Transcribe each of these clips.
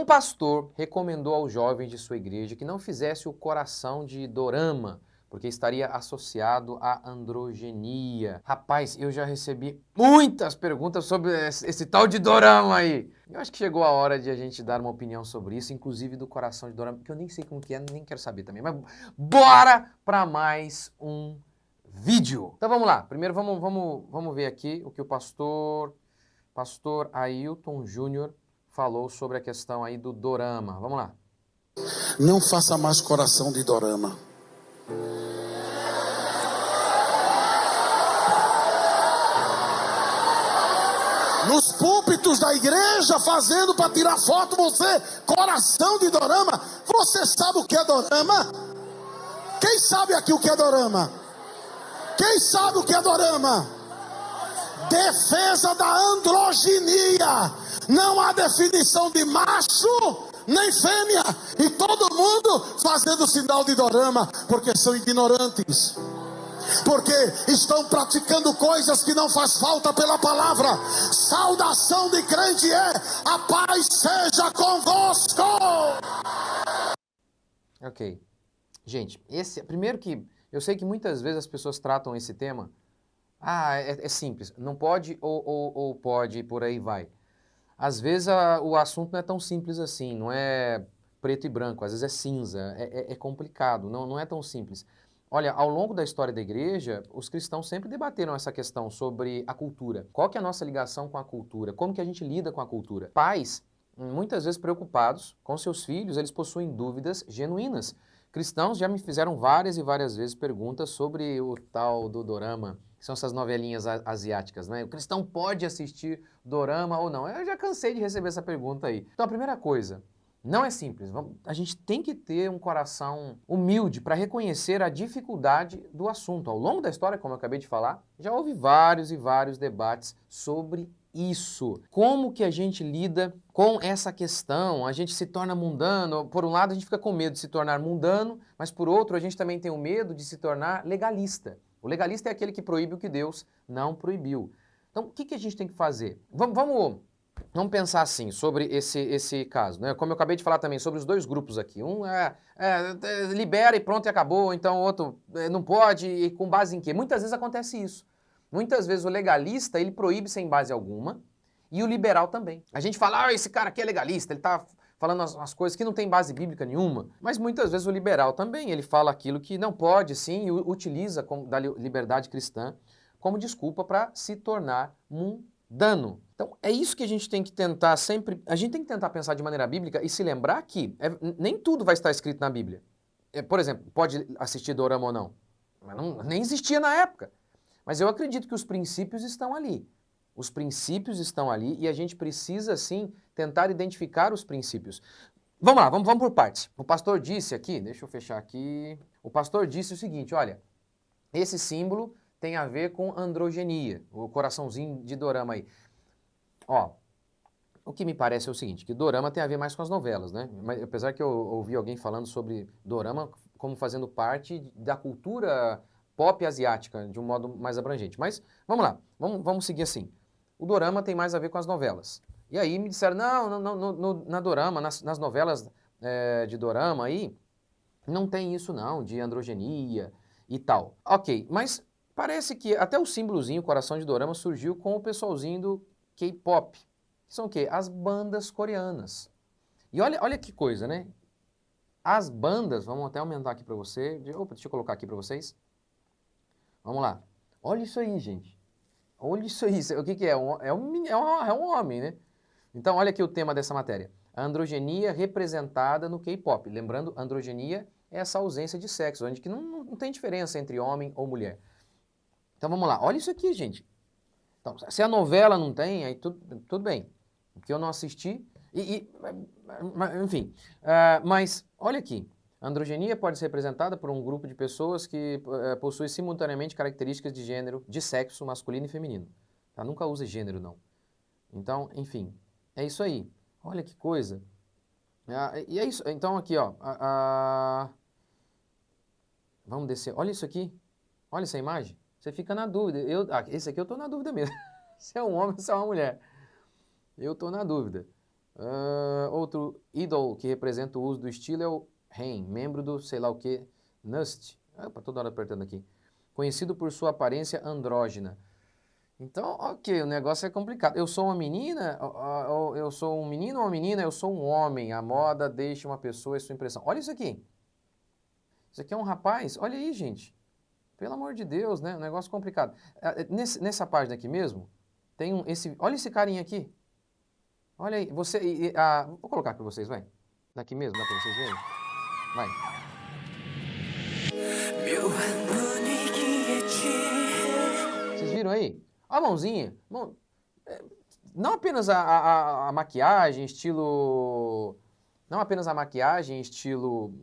Um pastor recomendou aos jovens de sua igreja que não fizesse o coração de dorama, porque estaria associado à androgenia. Rapaz, eu já recebi muitas perguntas sobre esse tal de dorama aí. Eu acho que chegou a hora de a gente dar uma opinião sobre isso, inclusive do coração de dorama, que eu nem sei como que é, nem quero saber também. Mas bora para mais um vídeo. Então vamos lá. Primeiro vamos ver aqui o que o pastor Ailton Júnior falou sobre a questão aí do dorama. Vamos lá. Não faça mais coração de dorama. Nos púlpitos da igreja, fazendo para tirar foto, você, coração de dorama. Você sabe o que é dorama? Quem sabe aqui o que é dorama? Quem sabe o que é dorama? Defesa da androginia. Não há definição de macho nem fêmea. E todo mundo fazendo sinal de dorama, porque são ignorantes. Porque estão praticando coisas que não faz falta pela palavra. Saudação de crente é: a paz seja convosco. Ok. Gente, primeiro que eu sei que muitas vezes as pessoas tratam esse tema, é simples, não pode ou pode e por aí vai. Às vezes o assunto não é tão simples assim, não é preto e branco, às vezes é cinza, é complicado, não é tão simples. Olha, ao longo da história da igreja, os cristãos sempre debateram essa questão sobre a cultura. Qual que é a nossa ligação com a cultura? Como que a gente lida com a cultura? Pais, muitas vezes preocupados com seus filhos, eles possuem dúvidas genuínas. Cristãos já me fizeram várias e várias vezes perguntas sobre o tal do dorama, que são essas novelinhas asiáticas, né? O cristão pode assistir dorama ou não? Eu já cansei de receber essa pergunta aí. Então, a primeira coisa, não é simples. A gente tem que ter um coração humilde para reconhecer a dificuldade do assunto. Ao longo da história, como eu acabei de falar, já houve vários e vários debates sobre isso. Como que a gente lida com essa questão? A gente se torna mundano. Por um lado, a gente fica com medo de se tornar mundano, mas por outro, a gente também tem o medo de se tornar legalista. O legalista é aquele que proíbe o que Deus não proibiu. Então, o que a gente tem que fazer? Vamos pensar assim, sobre esse caso, né? Como eu acabei de falar também, sobre os dois grupos aqui. Um libera e pronto e acabou, então o outro não pode, e com base em quê? Muitas vezes acontece isso. Muitas vezes o legalista, ele proíbe sem base alguma, e o liberal também. A gente fala, esse cara aqui é legalista, ele está falando as coisas que não tem base bíblica nenhuma, mas muitas vezes o liberal também, ele fala aquilo que não pode, sim, e utiliza da liberdade cristã como desculpa para se tornar mundano. Então, é isso que a gente tem que tentar sempre... A gente tem que tentar pensar de maneira bíblica e se lembrar que nem tudo vai estar escrito na Bíblia. Por exemplo, pode assistir dorama ou não? Mas nem existia na época. Mas eu acredito que os princípios estão ali. Os princípios estão ali e a gente precisa, sim, tentar identificar os princípios. Vamos lá, vamos por partes. O pastor disse aqui, deixa eu fechar aqui. O pastor disse o seguinte, olha, esse símbolo tem a ver com androgenia, o coraçãozinho de dorama aí. Ó, o que me parece é o seguinte, que dorama tem a ver mais com as novelas, né? Mas, apesar que eu ouvi alguém falando sobre dorama como fazendo parte da cultura pop asiática, de um modo mais abrangente. Mas, vamos lá, vamos seguir assim. O dorama tem mais a ver com as novelas. E aí me disseram, na dorama, nas novelas de dorama aí, não tem isso não, de androgenia e tal. Ok, mas parece que até o símbolozinho, coração de dorama, surgiu com o pessoalzinho do K-pop. São o quê? As bandas coreanas. E olha que coisa, né? As bandas, vamos até aumentar aqui para você. Opa, deixa eu colocar aqui para vocês. Vamos lá. Olha isso aí, gente. Olha isso aí. O que é? É um homem, né? Então, olha aqui o tema dessa matéria. A androgenia representada no K-pop. Lembrando, androgenia é essa ausência de sexo, onde que não tem diferença entre homem ou mulher. Então, vamos lá. Olha isso aqui, gente. Então, se a novela não tem, aí tudo bem. Porque eu não assisti. Enfim. Mas, olha aqui. A androgenia pode ser representada por um grupo de pessoas que possui simultaneamente características de gênero, de sexo masculino e feminino. Tá? Nunca use gênero, não. Então, enfim. É isso aí. Olha que coisa. E é isso. Então, aqui, ó. Vamos descer. Olha isso aqui. Olha essa imagem. Você fica na dúvida. Esse aqui eu tô na dúvida mesmo. Se é um homem ou se é uma mulher. Eu tô na dúvida. Outro ídolo que representa o uso do estilo é o Ren, membro do sei lá o que, Nust. Opa, toda hora apertando aqui. Conhecido por sua aparência andrógina. Então, ok, o negócio é complicado. Eu sou uma menina, eu sou um menino ou uma menina, eu sou um homem. A moda deixa uma pessoa e sua impressão. Olha isso aqui. Isso aqui é um rapaz. Olha aí, gente. Pelo amor de Deus, né? Um negócio complicado. Nessa página aqui mesmo, tem olha esse carinha aqui. Olha aí. Vou colocar para vocês, vai. Daqui mesmo, dá para vocês verem? Vai. Vocês viram aí? Olha a mãozinha. Não apenas a maquiagem, estilo... Não apenas a maquiagem, estilo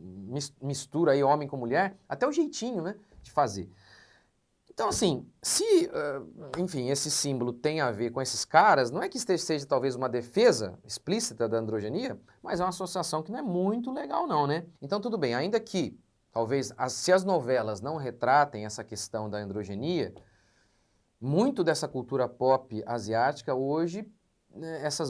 mistura aí homem com mulher, até o jeitinho, né, de fazer. Então, assim, enfim, esse símbolo tem a ver com esses caras, não é que seja talvez uma defesa explícita da androgenia, mas é uma associação que não é muito legal não, né? Então, tudo bem, ainda que, talvez, se as novelas não retratem essa questão da androgenia, muito dessa cultura pop asiática hoje, né, essas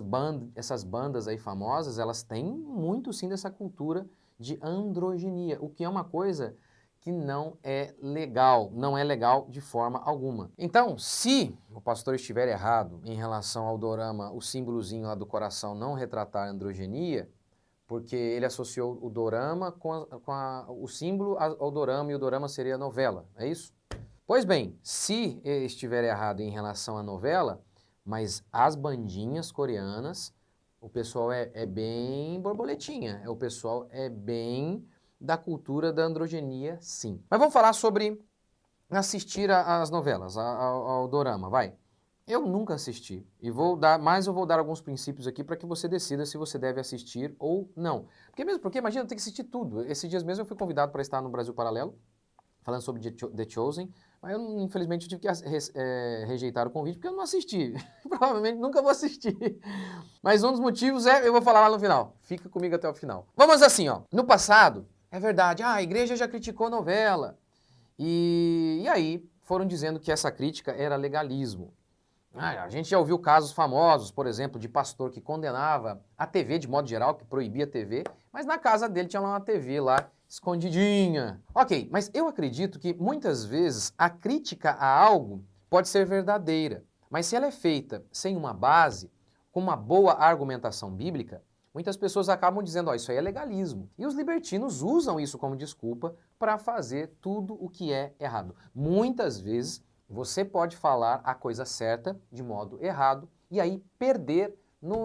bandas aí famosas, elas têm muito sim dessa cultura de androgenia, o que é uma coisa que não é legal de forma alguma. Então, se o pastor estiver errado em relação ao dorama, o símbolozinho lá do coração não retratar a androgenia, porque ele associou o dorama com o símbolo ao dorama e o dorama seria a novela, é isso? Pois bem, se estiver errado em relação à novela, mas as bandinhas coreanas, o pessoal é bem borboletinha, o pessoal é bem da cultura da androgenia, sim. Mas vamos falar sobre assistir às novelas, ao dorama, vai. Eu nunca assisti, eu vou dar alguns princípios aqui para que você decida se você deve assistir ou não. Porque imagina, eu tenho que assistir tudo. Esses dias mesmo eu fui convidado para estar no Brasil Paralelo, falando sobre The Chosen, mas eu, infelizmente, tive que rejeitar o convite porque eu não assisti. Provavelmente nunca vou assistir. Mas um dos motivos eu vou falar lá no final. Fica comigo até o final. Vamos assim, ó. No passado, é verdade, a igreja já criticou a novela. E aí foram dizendo que essa crítica era legalismo. A gente já ouviu casos famosos, por exemplo, de pastor que condenava a TV de modo geral, que proibia a TV, mas na casa dele tinha lá uma TV lá escondidinha. Ok, mas eu acredito que muitas vezes a crítica a algo pode ser verdadeira, mas se ela é feita sem uma base, com uma boa argumentação bíblica, muitas pessoas acabam dizendo, ó, isso aí é legalismo. E os libertinos usam isso como desculpa para fazer tudo o que é errado. Muitas vezes você pode falar a coisa certa de modo errado e aí perder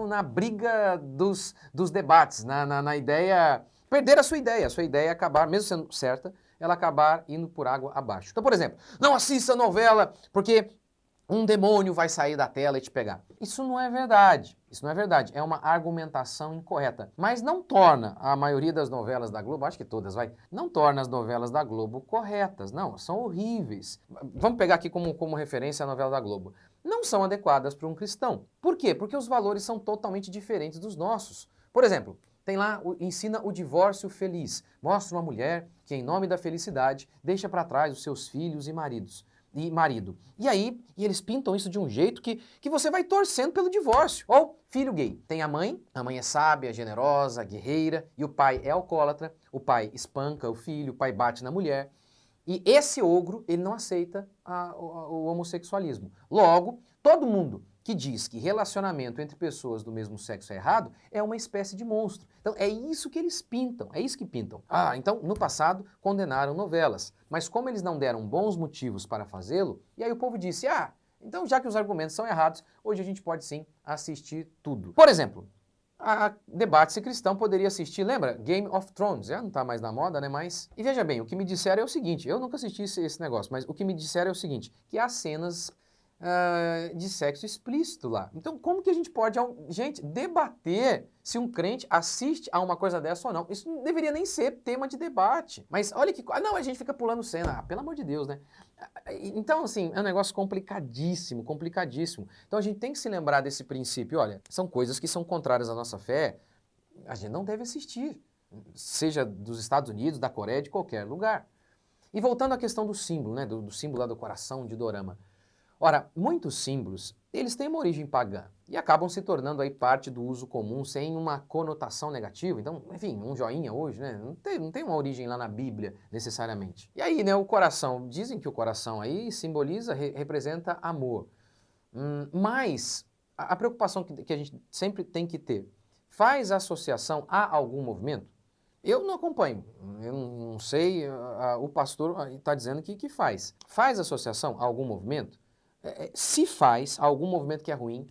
na briga dos debates, na ideia, perder a sua ideia acabar, mesmo sendo certa, ela acabar indo por água abaixo. Então, por exemplo, não assista a novela porque um demônio vai sair da tela e te pegar. Isso não é verdade. Isso não é verdade. É uma argumentação incorreta. Mas não torna a maioria das novelas da Globo, acho que todas, não torna as novelas da Globo corretas. Não, são horríveis. Vamos pegar aqui como referência a novela da Globo. Não são adequadas para um cristão. Por quê? Porque os valores são totalmente diferentes dos nossos. Por exemplo, tem lá, ensina o divórcio feliz. Mostra uma mulher que, em nome da felicidade, deixa para trás os seus filhos e marido. E aí, eles pintam isso de um jeito que você vai torcendo pelo divórcio. Ou filho gay. Tem a mãe é sábia, generosa, guerreira, e o pai é alcoólatra, o pai espanca o filho, o pai bate na mulher. E esse ogro, ele não aceita o homossexualismo. Logo, todo mundo que diz que relacionamento entre pessoas do mesmo sexo é errado, é uma espécie de monstro. Então, é isso que eles pintam, é isso que pintam. Então, no passado, condenaram novelas, mas como eles não deram bons motivos para fazê-lo, e aí o povo disse, então já que os argumentos são errados, hoje a gente pode sim assistir tudo. Por exemplo, a Debate-se Cristão poderia assistir, lembra? Game of Thrones, já não está mais na moda, né? Mas, e veja bem, o que me disseram é o seguinte, eu nunca assisti esse negócio, mas o que me disseram é o seguinte, que há cenas de sexo explícito lá. Então, como que a gente pode, gente, debater se um crente assiste a uma coisa dessa ou não? Isso não deveria nem ser tema de debate. Mas olha que... não, a gente fica pulando cena. Pelo amor de Deus, né? Então, assim, é um negócio complicadíssimo, complicadíssimo. Então, a gente tem que se lembrar desse princípio. Olha, são coisas que são contrárias à nossa fé. A gente não deve assistir. Seja dos Estados Unidos, da Coreia, de qualquer lugar. E voltando à questão do símbolo, né? Do símbolo lá do coração de dorama. Ora, muitos símbolos, eles têm uma origem pagã e acabam se tornando aí parte do uso comum sem uma conotação negativa. Então, enfim, um joinha hoje, né? Não tem uma origem lá na Bíblia necessariamente. E aí, né, o coração, dizem que o coração aí simboliza, representa amor. Mas a preocupação que a gente sempre tem que ter, faz associação a algum movimento? Eu não acompanho, eu não sei, o pastor está dizendo que faz. Faz associação a algum movimento? Se faz algum movimento que é ruim,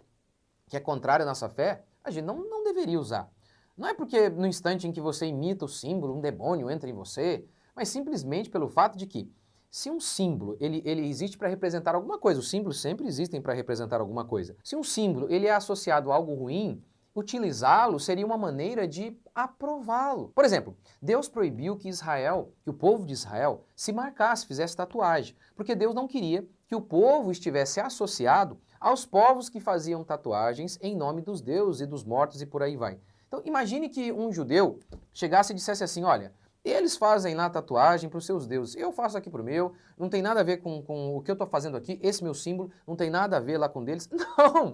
que é contrário à nossa fé, a gente não deveria usar. Não é porque no instante em que você imita o símbolo, um demônio entra em você, mas simplesmente pelo fato de que se um símbolo ele existe para representar alguma coisa, os símbolos sempre existem para representar alguma coisa. Se um símbolo ele é associado a algo ruim, utilizá-lo seria uma maneira de aprová-lo. Por exemplo, Deus proibiu que o povo de Israel, se marcasse, fizesse tatuagem, porque Deus não queria que o povo estivesse associado aos povos que faziam tatuagens em nome dos deuses e dos mortos e por aí vai. Então, imagine que um judeu chegasse e dissesse assim, olha, eles fazem lá tatuagem para os seus deuses, eu faço aqui para o meu, não tem nada a ver com o que eu estou fazendo aqui, esse meu símbolo não tem nada a ver lá com deles.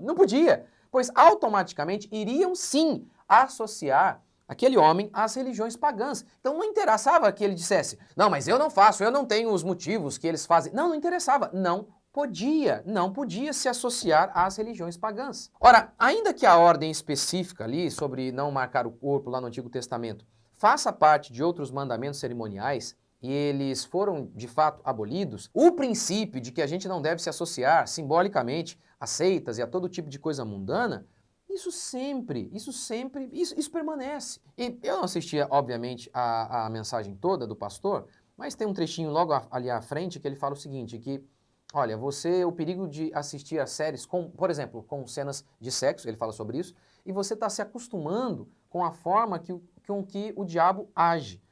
Não podia, pois automaticamente iriam sim associar aquele homem às religiões pagãs. Então não interessava que ele dissesse, não, mas eu não faço, eu não tenho os motivos que eles fazem. Não interessava, não podia se associar às religiões pagãs. Ora, ainda que a ordem específica ali sobre não marcar o corpo lá no Antigo Testamento faça parte de outros mandamentos cerimoniais e eles foram de fato abolidos, o princípio de que a gente não deve se associar simbolicamente a seitas e a todo tipo de coisa mundana, isso permanece. E eu não assistia, obviamente, a mensagem toda do pastor, mas tem um trechinho logo ali à frente que ele fala o seguinte, que olha, o perigo de assistir a séries, por exemplo, com cenas de sexo, ele fala sobre isso, e você está se acostumando com a forma com que o diabo age.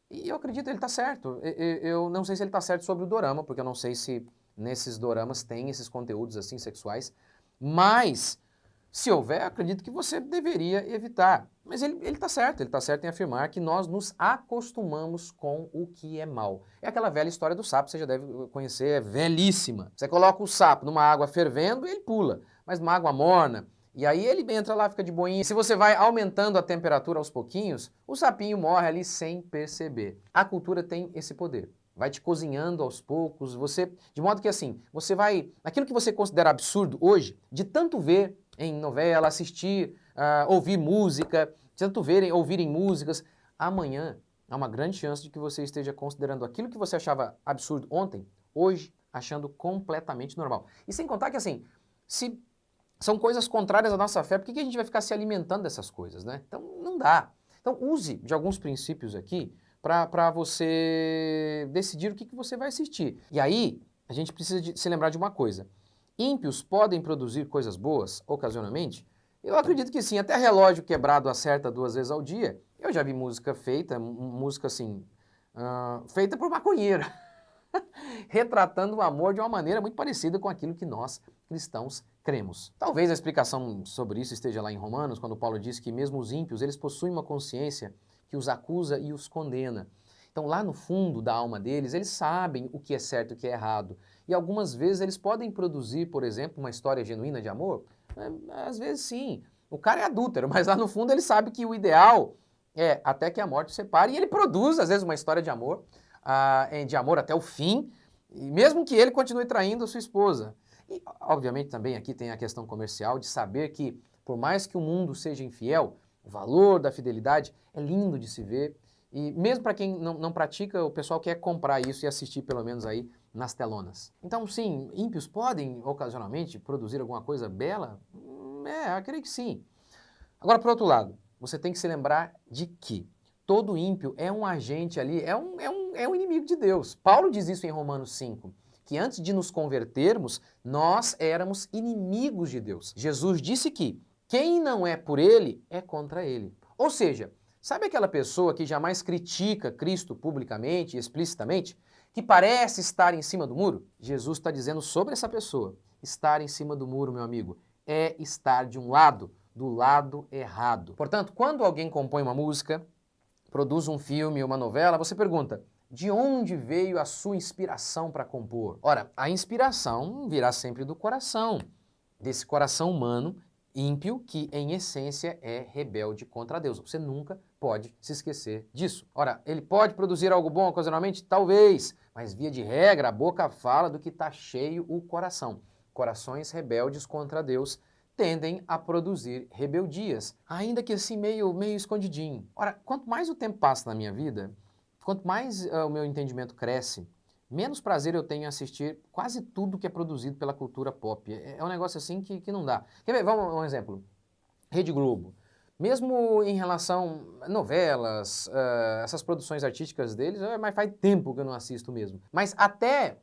E eu acredito que ele está certo. Eu não sei se ele está certo sobre o dorama, porque eu não sei se nesses doramas tem esses conteúdos assim sexuais, mas se houver, acredito que você deveria evitar. Mas ele está certo em afirmar que nós nos acostumamos com o que é mal. É aquela velha história do sapo, você já deve conhecer, é velhíssima. Você coloca o sapo numa água fervendo, ele pula, mas numa água morna, e aí ele entra lá, fica de boinha. Se você vai aumentando a temperatura aos pouquinhos, o sapinho morre ali sem perceber. A cultura tem esse poder. Vai te cozinhando aos poucos, de modo que assim, você vai, aquilo que você considera absurdo hoje, de tanto ver em novela, assistir, ouvir música, tanto ouvirem músicas, amanhã há uma grande chance de que você esteja considerando aquilo que você achava absurdo ontem, hoje, achando completamente normal. E sem contar que assim, se são coisas contrárias à nossa fé, por que a gente vai ficar se alimentando dessas coisas, né? Então não dá. Então use de alguns princípios aqui para você decidir o que você vai assistir. E aí, a gente precisa se lembrar de uma coisa. Ímpios podem produzir coisas boas, ocasionalmente? Eu acredito que sim, até relógio quebrado acerta 2 vezes ao dia. Eu já vi música feita, música assim, feita por maconheiro, retratando o amor de uma maneira muito parecida com aquilo que nós, cristãos, cremos. Talvez a explicação sobre isso esteja lá em Romanos, quando Paulo diz que mesmo os ímpios, eles possuem uma consciência que os acusa e os condena. Então, lá no fundo da alma deles, eles sabem o que é certo e o que é errado. E algumas vezes eles podem produzir, por exemplo, uma história genuína de amor? Às vezes sim. O cara é adúltero, mas lá no fundo ele sabe que o ideal é até que a morte o separe. E ele produz, às vezes, uma história de amor até o fim, e mesmo que ele continue traindo a sua esposa. E, obviamente, também aqui tem a questão comercial de saber que, por mais que o mundo seja infiel, o valor da fidelidade é lindo de se ver. E mesmo para quem não pratica, o pessoal quer comprar isso e assistir pelo menos aí nas telonas. Então sim, ímpios podem ocasionalmente produzir alguma coisa bela? Eu creio que sim. Agora, por outro lado, você tem que se lembrar de que todo ímpio é um agente ali, é um inimigo de Deus. Paulo diz isso em Romanos 5, que antes de nos convertermos, nós éramos inimigos de Deus. Jesus disse que quem não é por ele é contra ele. Ou seja, sabe aquela pessoa que jamais critica Cristo publicamente e explicitamente, que parece estar em cima do muro? Jesus está dizendo sobre essa pessoa, estar em cima do muro, meu amigo, é estar de um lado, do lado errado. Portanto, quando alguém compõe uma música, produz um filme, uma novela, você pergunta, De onde veio a sua inspiração para compor? Ora, a inspiração virá sempre do coração, desse coração humano ímpio que, em essência, é rebelde contra Deus. Você nunca pode se esquecer disso. Ora, ele pode produzir algo bom ocasionalmente? Talvez, mas via de regra, a boca fala do que está cheio o coração. Corações rebeldes contra Deus tendem a produzir rebeldias, ainda que assim meio escondidinho. Ora, quanto mais o tempo passa na minha vida, quanto mais o meu entendimento cresce, menos prazer eu tenho em assistir quase tudo que é produzido pela cultura pop. É um negócio assim que não dá. Quer ver? Vamos um exemplo. Rede Globo. Mesmo em relação a novelas, essas produções artísticas deles, mas faz tempo que eu não assisto mesmo. Mas até,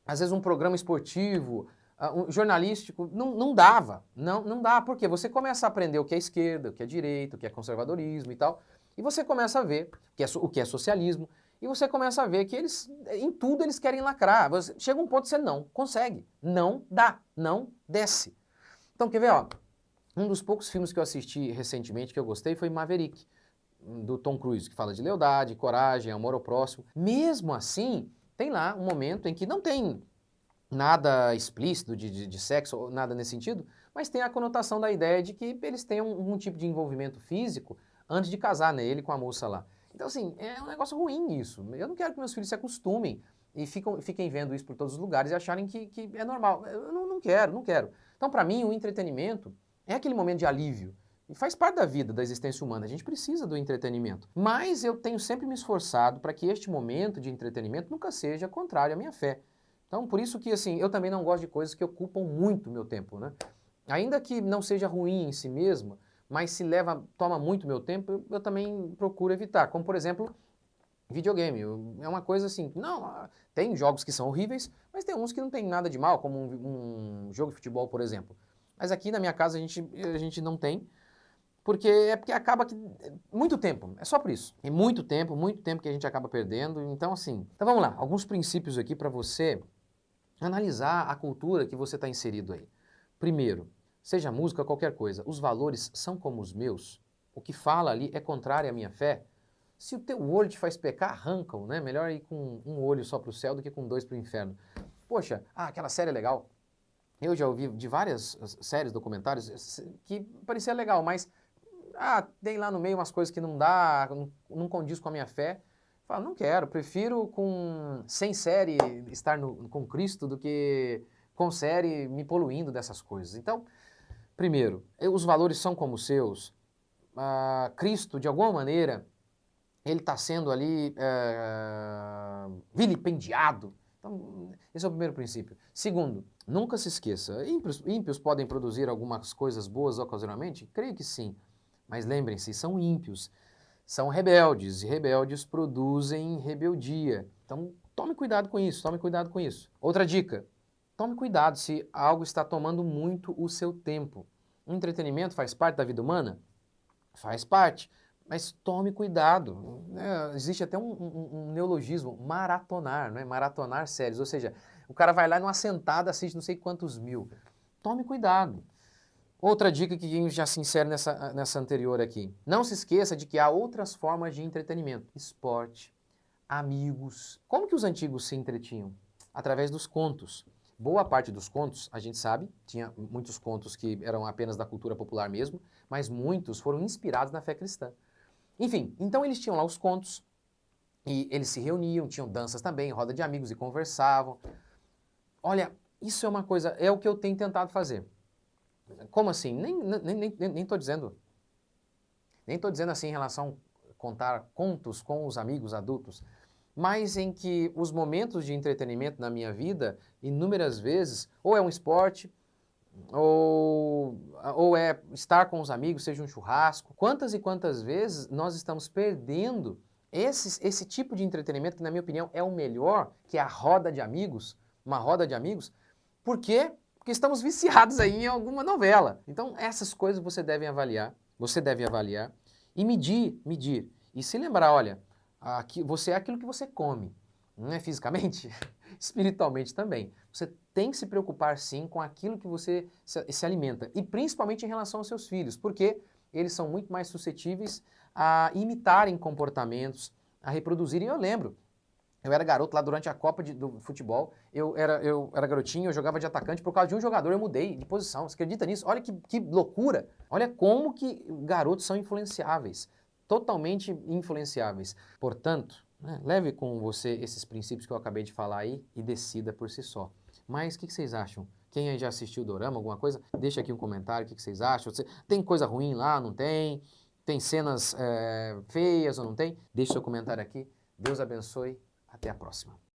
às vezes, um programa esportivo, um jornalístico, não dava. Não dá, porque você começa a aprender o que é esquerda, o que é direita, o que é conservadorismo e tal, e você começa a ver o que é socialismo, e você começa a ver que eles, em tudo eles querem lacrar. Chega um ponto que você não consegue, não dá, não desce. Então, quer ver, ó? Um dos poucos filmes que eu assisti recentemente que eu gostei foi Maverick, do Tom Cruise, que fala de lealdade, coragem, amor ao próximo. Mesmo assim, tem lá um momento em que não tem nada explícito de sexo, ou nada nesse sentido, mas tem a conotação da ideia de que eles têm um tipo de envolvimento físico antes de casar, né, ele com a moça lá. Então, assim, é um negócio ruim isso. Eu não quero que meus filhos se acostumem e fiquem vendo isso por todos os lugares e acharem que é normal. Eu não quero. Então, para mim, o entretenimento é aquele momento de alívio. E faz parte da vida, da existência humana. A gente precisa do entretenimento. Mas eu tenho sempre me esforçado para que este momento de entretenimento nunca seja contrário à minha fé. Então, por isso que, assim, eu também não gosto de coisas que ocupam muito meu tempo, né? Ainda que não seja ruim em si mesma, mas se toma muito meu tempo, eu também procuro evitar. Como, por exemplo, videogame. É uma coisa assim, não, tem jogos que são horríveis, mas tem uns que não tem nada de mal, como um jogo de futebol, por exemplo. Mas aqui na minha casa a gente não tem, porque acaba que muito tempo, é só por isso. É muito tempo que a gente acaba perdendo. Então assim, então vamos lá, alguns princípios aqui para você analisar a cultura que você está inserido aí. Primeiro, seja música, qualquer coisa, os valores são como os meus? O que fala ali é contrário à minha fé? Se o teu olho te faz pecar, arranca-o, né? Melhor ir com um olho só para o céu do que com dois para o inferno. Poxa, aquela série é legal. Eu já ouvi de várias séries, documentários, que parecia legal, mas tem lá no meio umas coisas que não dá, não condiz com a minha fé. Falo, não quero, prefiro sem série estar com Cristo do que com série me poluindo dessas coisas. Então, primeiro, os valores são como os seus. Cristo, de alguma maneira, ele está sendo ali vilipendiado. Então, esse é o primeiro princípio. Segundo, nunca se esqueça, ímpios podem produzir algumas coisas boas ocasionalmente? Creio que sim, mas lembrem-se, são ímpios, são rebeldes, e rebeldes produzem rebeldia. Então, tome cuidado com isso, tome cuidado com isso. Outra dica, tome cuidado se algo está tomando muito o seu tempo. O entretenimento faz parte da vida humana? Faz parte. Mas tome cuidado, existe até um neologismo, maratonar, né? Maratonar séries, ou seja, o cara vai lá numa sentada, assiste não sei quantos mil. Tome cuidado. Outra dica que já se insere nessa anterior aqui, não se esqueça de que há outras formas de entretenimento, esporte, amigos. Como que os antigos se entretinham? Através dos contos. Boa parte dos contos, a gente sabe, tinha muitos contos que eram apenas da cultura popular mesmo, mas muitos foram inspirados na fé cristã. Enfim, então eles tinham lá os contos, e eles se reuniam, tinham danças também, roda de amigos e conversavam. Olha, isso é uma coisa, é o que eu tenho tentado fazer. Como assim? Nem estou dizendo. Nem estou dizendo assim em relação a contar contos com os amigos adultos, mas em que os momentos de entretenimento na minha vida, inúmeras vezes, ou é um esporte, ou é estar com os amigos, seja um churrasco. Quantas e quantas vezes nós estamos perdendo esse tipo de entretenimento que, na minha opinião, é o melhor, que é a roda de amigos, uma roda de amigos. Por quê? Porque estamos viciados aí em alguma novela. Então, essas coisas você deve avaliar e medir. E se lembrar, olha, você é aquilo que você come, não é fisicamente? Espiritualmente também. Você tem que se preocupar sim com aquilo que você se alimenta, e principalmente em relação aos seus filhos, porque eles são muito mais suscetíveis a imitarem comportamentos, a reproduzirem. Eu lembro, Eu era garoto lá durante a Copa do futebol, eu era garotinho, eu jogava de atacante, por causa de um jogador eu mudei de posição. Você acredita nisso? Olha que loucura! Olha como que garotos são influenciáveis, totalmente influenciáveis. Portanto, né, leve com você esses princípios que eu acabei de falar aí e decida por si só. Mas o que vocês acham? Quem aí já assistiu o Dorama, alguma coisa? Deixa aqui um comentário, o que vocês acham? Tem coisa ruim lá, não tem? Tem cenas feias ou não tem? Deixa seu comentário aqui. Deus abençoe. Até a próxima.